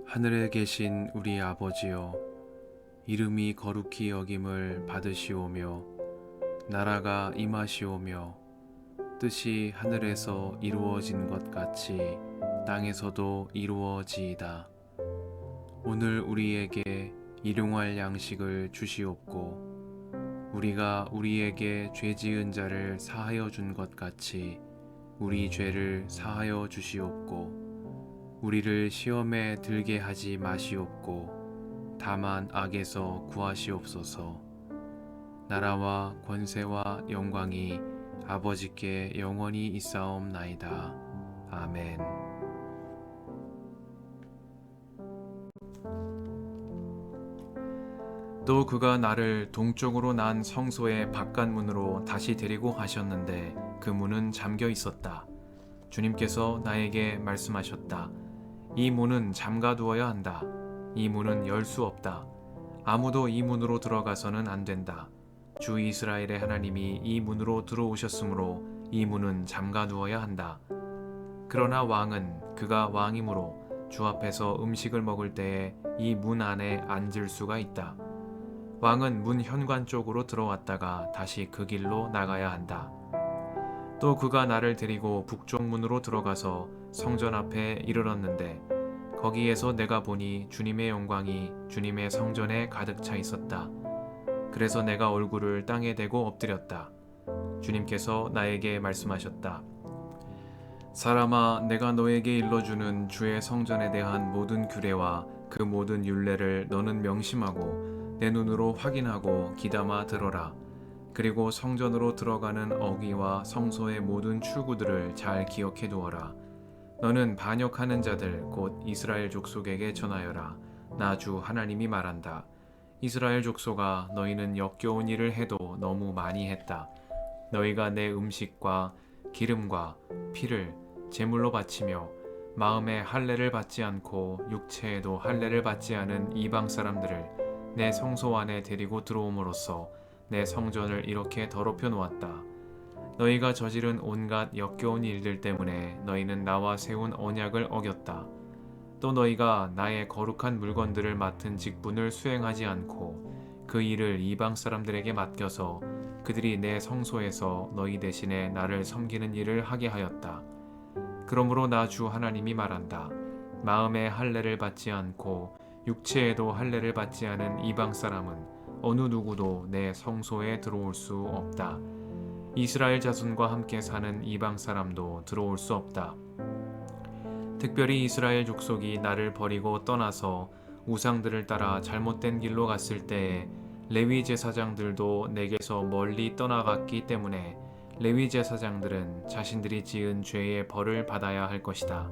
하늘에 계신 우리 아버지여, 이름이 거룩히 여김을 받으시오며 나라가 임하시오며 뜻이 하늘에서 이루어진 것 같이 땅에서도 이루어지이다. 오늘 우리에게 일용할 양식을 주시옵고 우리가 우리에게 죄 지은 자를 사하여 준 것 같이 우리 죄를 사하여 주시옵고 우리를 시험에 들게 하지 마시옵고 다만 악에서 구하시옵소서. 나라와 권세와 영광이 아버지께 영원히 있사옵나이다. 아멘. 또 그가 나를 동쪽으로 난 성소의 바깥문으로 다시 데리고 가셨는데 그 문은 잠겨 있었다. 주님께서 나에게 말씀하셨다. 이 문은 잠가두어야 한다. 이 문은 열 수 없다. 아무도 이 문으로 들어가서는 안 된다. 주 이스라엘의 하나님이 이 문으로 들어오셨으므로 이 문은 잠가두어야 한다. 그러나 왕은 그가 왕이므로 주 앞에서 음식을 먹을 때에 이 문 안에 앉을 수가 있다. 왕은 문 현관 쪽으로 들어왔다가 다시 그 길로 나가야 한다. 또 그가 나를 데리고 북쪽 문으로 들어가서 성전 앞에 이르렀는데 거기에서 내가 보니 주님의 영광이 주님의 성전에 가득 차 있었다. 그래서 내가 얼굴을 땅에 대고 엎드렸다. 주님께서 나에게 말씀하셨다. 사람아, 내가 너에게 일러주는 주의 성전에 대한 모든 규례와 그 모든 율례를 너는 명심하고 내 눈으로 확인하고 귀담아 들어라. 그리고 성전으로 들어가는 어귀와 성소의 모든 출구들을 잘 기억해 두어라. 너는 반역하는 자들 곧 이스라엘 족속에게 전하여라. 나 주 하나님이 말한다. 이스라엘 족속아, 너희는 역겨운 일을 해도 너무 많이 했다. 너희가 내 음식과 기름과 피를 제물로 바치며 마음에 할례를 받지 않고 육체에도 할례를 받지 않은 이방 사람들을 내 성소 안에 데리고 들어옴으로써 내 성전을 이렇게 더럽혀 놓았다. 너희가 저지른 온갖 역겨운 일들 때문에 너희는 나와 세운 언약을 어겼다. 또 너희가 나의 거룩한 물건들을 맡은 직분을 수행하지 않고 그 일을 이방 사람들에게 맡겨서 그들이 내 성소에서 너희 대신에 나를 섬기는 일을 하게 하였다. 그러므로 나 주 하나님이 말한다. 마음에 할례를 받지 않고 육체에도 할례를 받지 않은 이방 사람은 어느 누구도 내 성소에 들어올 수 없다. 이스라엘 자손과 함께 사는 이방 사람도 들어올 수 없다. 특별히 이스라엘 족속이 나를 버리고 떠나서 우상들을 따라 잘못된 길로 갔을 때에 레위 제사장들도 내게서 멀리 떠나갔기 때문에 레위 제사장들은 자신들이 지은 죄의 벌을 받아야 할 것이다.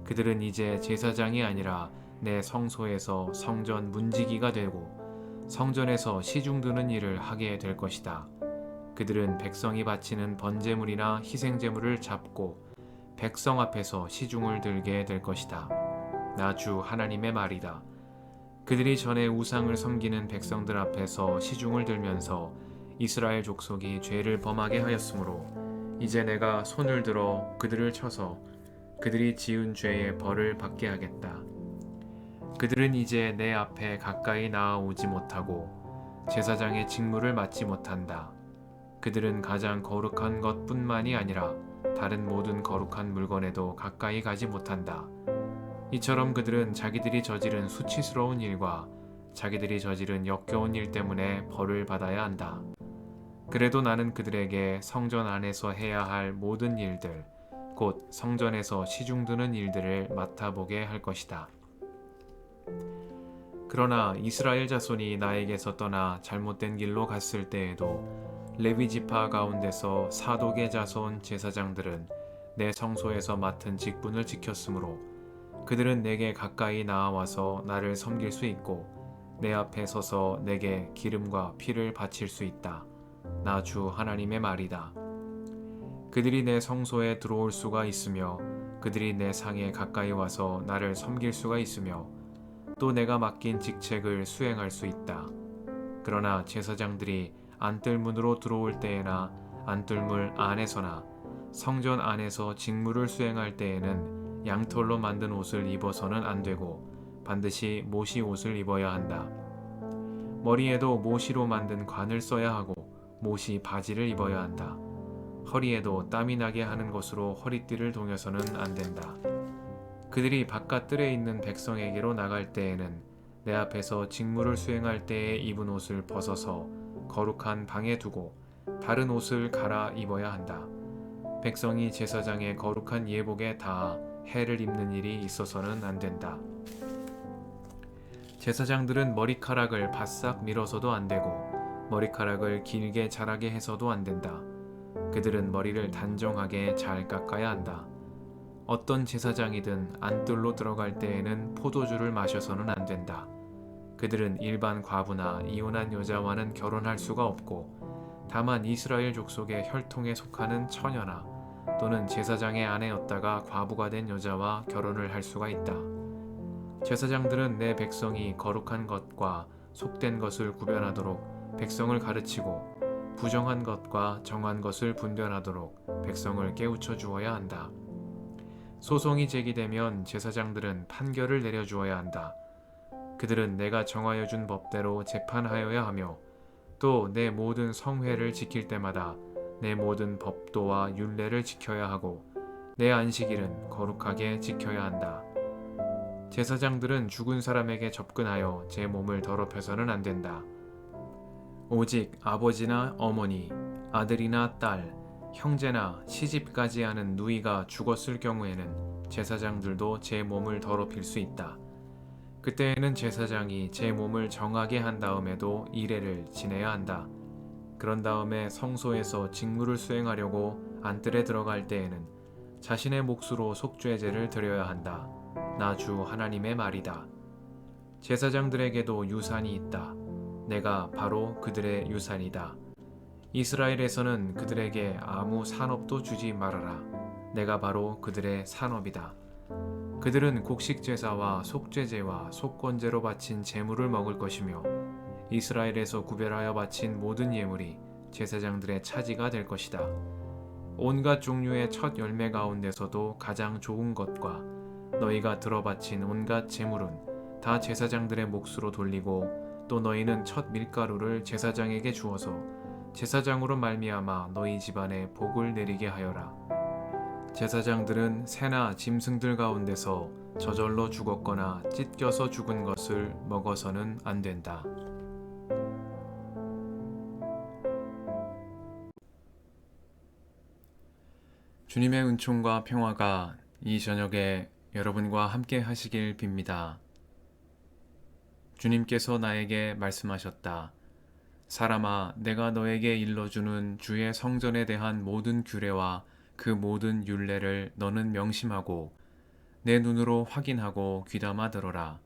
그들은 이제 제사장이 아니라 내 성소에서 성전 문지기가 되고 성전에서 시중 드는 일을 하게 될 것이다. 그들은 백성이 바치는 번제물이나 희생제물을 잡고 백성 앞에서 시중을 들게 될 것이다. 나 주 하나님의 말이다. 그들이 전에 우상을 섬기는 백성들 앞에서 시중을 들면서 이스라엘 족속이 죄를 범하게 하였으므로 이제 내가 손을 들어 그들을 쳐서 그들이 지은 죄의 벌을 받게 하겠다. 그들은 이제 내 앞에 가까이 나아오지 못하고 제사장의 직무를 맡지 못한다. 그들은 가장 거룩한 것뿐만이 아니라 다른 모든 거룩한 물건에도 가까이 가지 못한다. 이처럼 그들은 자기들이 저지른 수치스러운 일과 자기들이 저지른 역겨운 일 때문에 벌을 받아야 한다. 그래도 나는 그들에게 성전 안에서 해야 할 모든 일들, 곧 성전에서 시중드는 일들을 맡아보게 할 것이다. 그러나 이스라엘 자손이 나에게서 떠나 잘못된 길로 갔을 때에도 레위 지파 가운데서 사독의 자손 제사장들은 내 성소에서 맡은 직분을 지켰으므로 그들은 내게 가까이 나아와서 나를 섬길 수 있고 내 앞에 서서 내게 기름과 피를 바칠 수 있다. 나 주 하나님의 말이다. 그들이 내 성소에 들어올 수가 있으며 그들이 내 상에 가까이 와서 나를 섬길 수가 있으며 또 내가 맡긴 직책을 수행할 수 있다. 그러나 제사장들이 안뜰문으로 들어올 때에나 안뜰문 안에서나 성전 안에서 직무를 수행할 때에는 양털로 만든 옷을 입어서는 안 되고 반드시 모시 옷을 입어야 한다. 머리에도 모시로 만든 관을 써야 하고 모시 바지를 입어야 한다. 허리에도 땀이 나게 하는 것으로 허리띠를 동여서는 안 된다. 그들이 바깥 뜰에 있는 백성에게로 나갈 때에는 내 앞에서 직무를 수행할 때에 입은 옷을 벗어서 거룩한 방에 두고 다른 옷을 갈아 입어야 한다. 백성이 제사장의 거룩한 예복에 닿아 해를 입는 일이 있어서는 안 된다. 제사장들은 머리카락을 바싹 밀어서도 안 되고 머리카락을 길게 자라게 해서도 안 된다. 그들은 머리를 단정하게 잘 깎아야 한다. 어떤 제사장이든 안뜰로 들어갈 때에는 포도주를 마셔서는 안 된다. 그들은 일반 과부나 이혼한 여자와는 결혼할 수가 없고 다만 이스라엘 족속의 혈통에 속하는 처녀나 또는 제사장의 아내였다가 과부가 된 여자와 결혼을 할 수가 있다. 제사장들은 내 백성이 거룩한 것과 속된 것을 구별하도록 백성을 가르치고 부정한 것과 정한 것을 분별하도록 백성을 깨우쳐 주어야 한다. 소송이 제기되면 제사장들은 판결을 내려주어야 한다. 그들은 내가 정하여 준 법대로 재판하여야 하며 또 내 모든 성회를 지킬 때마다 내 모든 법도와 율례를 지켜야 하고 내 안식일은 거룩하게 지켜야 한다. 제사장들은 죽은 사람에게 접근하여 제 몸을 더럽혀서는 안 된다. 오직 아버지나 어머니, 아들이나 딸, 형제나 시집까지 하는 누이가 죽었을 경우에는 제사장들도 제 몸을 더럽힐 수 있다. 그때에는 제사장이 제 몸을 정하게 한 다음에도 이레를 지내야 한다. 그런 다음에 성소에서 직무를 수행하려고 안뜰에 들어갈 때에는 자신의 몫으로 속죄제를 드려야 한다. 나 주 하나님의 말이다. 제사장들에게도 유산이 있다. 내가 바로 그들의 유산이다. 이스라엘에서는 그들에게 아무 산업도 주지 말아라. 내가 바로 그들의 산업이다. 그들은 곡식제사와 속죄제와 속건제로 바친 제물을 먹을 것이며 이스라엘에서 구별하여 바친 모든 예물이 제사장들의 차지가 될 것이다. 온갖 종류의 첫 열매 가운데서도 가장 좋은 것과 너희가 들어 바친 온갖 제물은 다 제사장들의 몫으로 돌리고 또 너희는 첫 밀가루를 제사장에게 주어서 제사장으로 말미암아 너희 집안에 복을 내리게 하여라. 제사장들은 새나 짐승들 가운데서 저절로 죽었거나 찢겨서 죽은 것을 먹어서는 안 된다. 주님의 은총과 평화가 이 저녁에 여러분과 함께 하시길 빕니다. 주님께서 나에게 말씀하셨다. 사람아, 내가 너에게 일러주는 주의 성전에 대한 모든 규례와 그 모든 율례를 너는 명심하고 내 눈으로 확인하고 귀담아 들어라.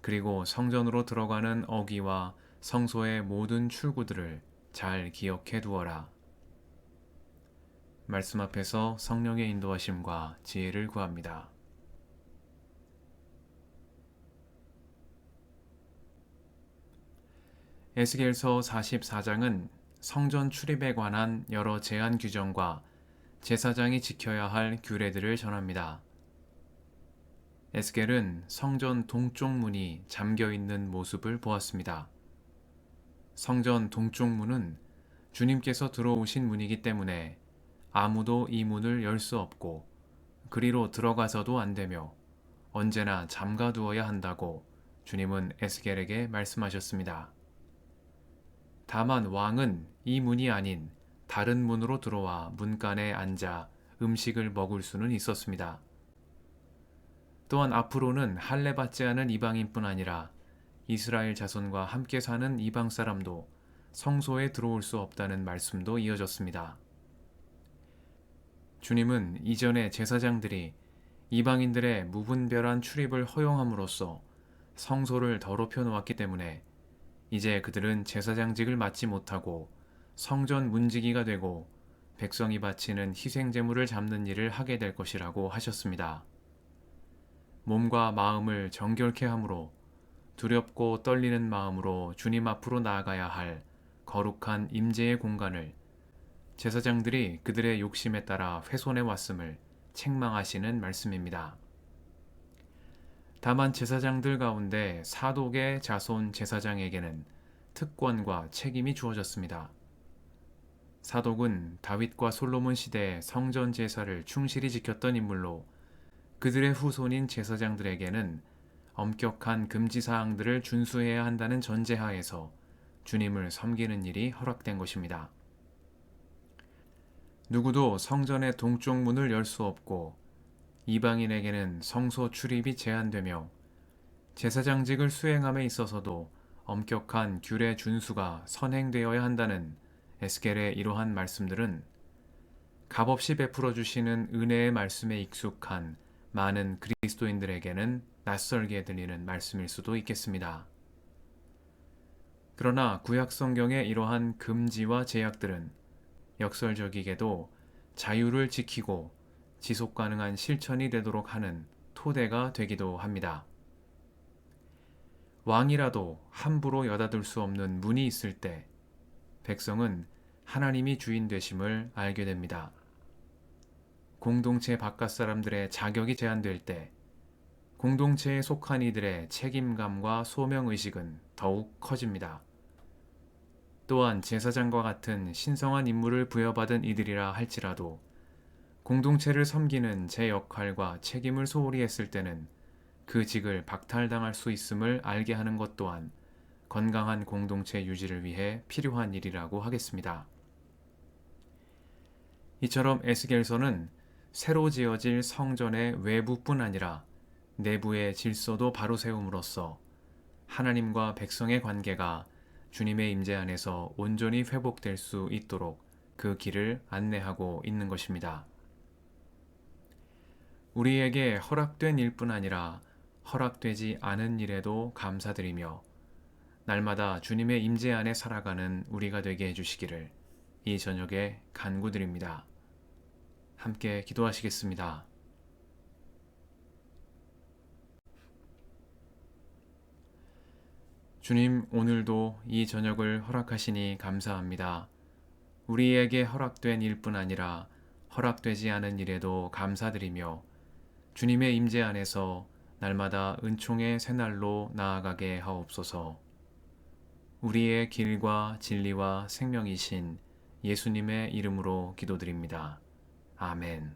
그리고 성전으로 들어가는 어기와 성소의 모든 출구들을 잘 기억해 두어라. 말씀 앞에서 성령의 인도하심과 지혜를 구합니다. 에스겔서 44장은 성전 출입에 관한 여러 제한 규정과 제사장이 지켜야 할 규례들을 전합니다. 에스겔은 성전 동쪽 문이 잠겨 있는 모습을 보았습니다. 성전 동쪽 문은 주님께서 들어오신 문이기 때문에 아무도 이 문을 열 수 없고 그리로 들어가서도 안 되며 언제나 잠가 두어야 한다고 주님은 에스겔에게 말씀하셨습니다. 다만 왕은 이 문이 아닌 다른 문으로 들어와 문간에 앉아 음식을 먹을 수는 있었습니다. 또한 앞으로는 할례 받지 않은 이방인뿐 아니라 이스라엘 자손과 함께 사는 이방 사람도 성소에 들어올 수 없다는 말씀도 이어졌습니다. 주님은 이전에 제사장들이 이방인들의 무분별한 출입을 허용함으로써 성소를 더럽혀 놓았기 때문에 이제 그들은 제사장직을 맡지 못하고 성전 문지기가 되고 백성이 바치는 희생제물을 잡는 일을 하게 될 것이라고 하셨습니다. 몸과 마음을 정결케 함으로 두렵고 떨리는 마음으로 주님 앞으로 나아가야 할 거룩한 임재의 공간을 제사장들이 그들의 욕심에 따라 훼손해 왔음을 책망하시는 말씀입니다. 다만 제사장들 가운데 사독의 자손 제사장에게는 특권과 책임이 주어졌습니다. 사독은 다윗과 솔로몬 시대의 성전 제사를 충실히 지켰던 인물로 그들의 후손인 제사장들에게는 엄격한 금지 사항들을 준수해야 한다는 전제하에서 주님을 섬기는 일이 허락된 것입니다. 누구도 성전의 동쪽 문을 열 수 없고 이방인에게는 성소 출입이 제한되며 제사장직을 수행함에 있어서도 엄격한 규례 준수가 선행되어야 한다는 에스겔의 이러한 말씀들은 값없이 베풀어 주시는 은혜의 말씀에 익숙한 많은 그리스도인들에게는 낯설게 들리는 말씀일 수도 있겠습니다. 그러나 구약 성경의 이러한 금지와 제약들은 역설적이게도 자유를 지키고 지속 가능한 실천이 되도록 하는 토대가 되기도 합니다. 왕이라도 함부로 여닫을 수 없는 문이 있을 때 백성은 하나님이 주인 되심을 알게 됩니다. 공동체 바깥 사람들의 자격이 제한될 때 공동체에 속한 이들의 책임감과 소명의식은 더욱 커집니다. 또한 제사장과 같은 신성한 임무를 부여받은 이들이라 할지라도 공동체를 섬기는 제 역할과 책임을 소홀히 했을 때는 그 직을 박탈당할 수 있음을 알게 하는 것 또한 건강한 공동체 유지를 위해 필요한 일이라고 하겠습니다. 이처럼 에스겔서는 새로 지어질 성전의 외부뿐 아니라 내부의 질서도 바로 세움으로써 하나님과 백성의 관계가 주님의 임재 안에서 온전히 회복될 수 있도록 그 길을 안내하고 있는 것입니다. 우리에게 허락된 일뿐 아니라 허락되지 않은 일에도 감사드리며 날마다 주님의 임재 안에 살아가는 우리가 되게 해주시기를 이 저녁에 간구드립니다. 함께 기도하시겠습니다. 주님, 오늘도 이 저녁을 허락하시니 감사합니다. 우리에게 허락된 일뿐 아니라 허락되지 않은 일에도 감사드리며 주님의 임재 안에서 날마다 은총의 새날로 나아가게 하옵소서. 우리의 길과 진리와 생명이신 예수님의 이름으로 기도드립니다. 아멘.